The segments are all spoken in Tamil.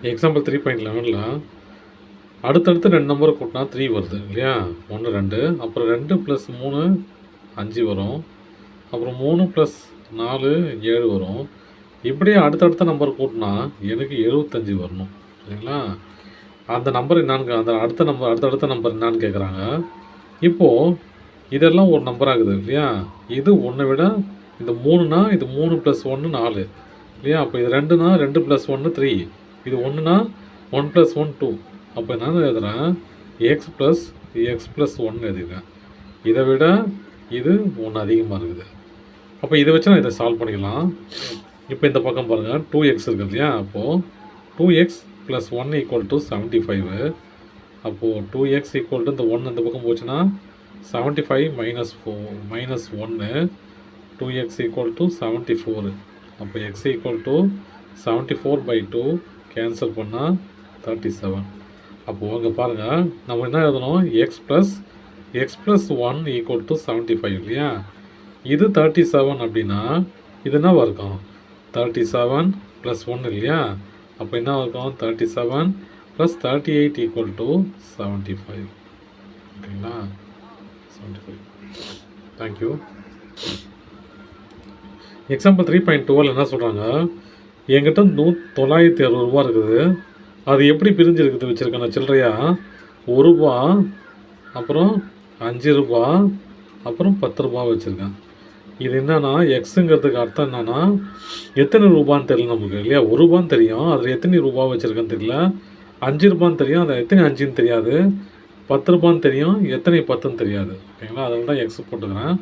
எக்ஸாம்பிள் 3.11ல் அடுத்தடுத்து 2 நம்பரை கூட்டினா 3 வருது இல்லையா? 1 2 அப்புறம் 2 + 3 5 வரும். அப்புறம் 3 + 4 7 வரும். இப்படியே அடுத்தடுத்த நம்பர் கூட்டினா எனக்கு 75 வரணும். சரிங்களா? அந்த நம்பர் என்னான்னு அந்த அடுத்தடுத்த நம்பர் என்னான்னு கேட்குறாங்க. இப்போது இதெல்லாம் ஒரு நம்பர் ஆகுது இல்லையா? இது 1 விட இந்த 3னா இது 3 + 1 4 இல்லையா? அப்போ இது 2னா 2 + 1 3. இது 1னா 1 + 1 2. அப்போ நான் எழுதுகிறேன் x + 1 எழுதிக்கிறேன். இதை விட இது 1 அதிகமாக இருக்குது. அப்போ இதை வச்சு நான் இதை சால்வ் பண்ணிக்கலாம். இப்போ இந்த பக்கம் பாருங்கள் 2x இருக்குது இல்லையா? அப்போது 2x + 1 = 75. அப்போது 2x = இந்த 1 இந்த பக்கம் போச்சுன்னா 75 - 1 2x = 74. அப்போ x = 74/2 கேன்சல் பண்ணால் 37. அப்போது அங்கே பாருங்கள் நம்ம என்ன எழுதணும் x + 1 = 75 இல்லையா? இது 37 அப்படின்னா இது என்னவா இருக்கும் 37 + 1 இல்லையா? அப்போ என்ன இருக்கும் 37 + 38 = 75. ஓகேங்களா? 75. தேங்க்யூ. எக்ஸாம்பிள் 3.12 என்ன சொல்கிறாங்க, என்கிட்ட 960 ரூபா இருக்குது. அது எப்படி பிரிஞ்சிருக்குது வச்சுருக்கேன் சில்லறையா 1 ரூபா, அப்புறம் 5 ரூபா, அப்புறம் 10 ரூபா வச்சுருக்கேன். இது என்னன்னா எக்ஸுங்கிறதுக்கு அர்த்தம் என்னென்னா எத்தனை ரூபான்னு தெரியல நமக்கு இல்லையா? 1 ரூபான்னு தெரியும், அதில் எத்தனை ரூபா வச்சுருக்கேன்னு தெரியல. 5 ரூபான்னு தெரியும், அதில் எத்தனை 5ன்னு தெரியாது. 10 ரூபான்னு தெரியும், எத்தனை 10ன்னு தெரியாது. ஓகேங்களா? அதில் தான் எக்ஸ் போட்டுக்கிறேன்.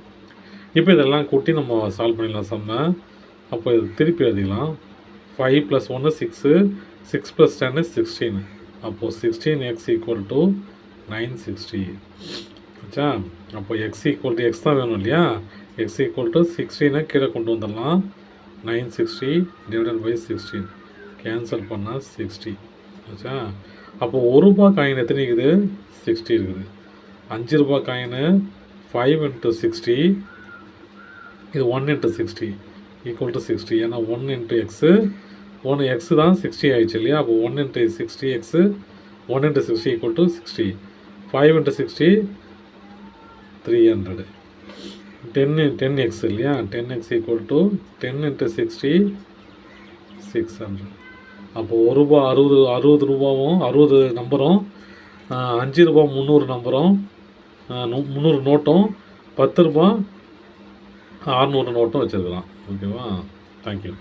இப்போ இதெல்லாம் கூட்டி நம்ம சால்வ் பண்ணிடலாம் செம்ம. அப்போ இது திருப்பி எழுதிக்கலாம். 5 + 1 6, 6 + 10 16. அப்போது 16x = 960. ஆச்சா? அப்போ x தான் வேணும் இல்லையா? x = 16 கீழே கொண்டு வந்துடலாம். 960 / 16 கேன்சல் பண்ணால் 60. ஆச்சா? அப்போ 1 ரூபா காயின் எத்தனை இருக்குது 60 இருக்குது. 5 ரூபா காயின் 5 × 60, இது 1 × 60 = 60. ஏன்னா 1 × x 1 x தான் 60 ஆயிடுச்சு இல்லையா? அப்போ 1 × 60x 1 × 60 = 60. 5 × 60 300. 10x இல்லையா? 10x = 10 × 60 600. அப்போது 1 ரூபா 60 ரூபாவும் 60 நம்பரும் 5 ரூபா 300 நம்பரும் 300 நோட்டும் 10 ரூபா 600 நோட்டும் வச்சுருக்கலாம். ஓகேவா? தேங்க்யூ.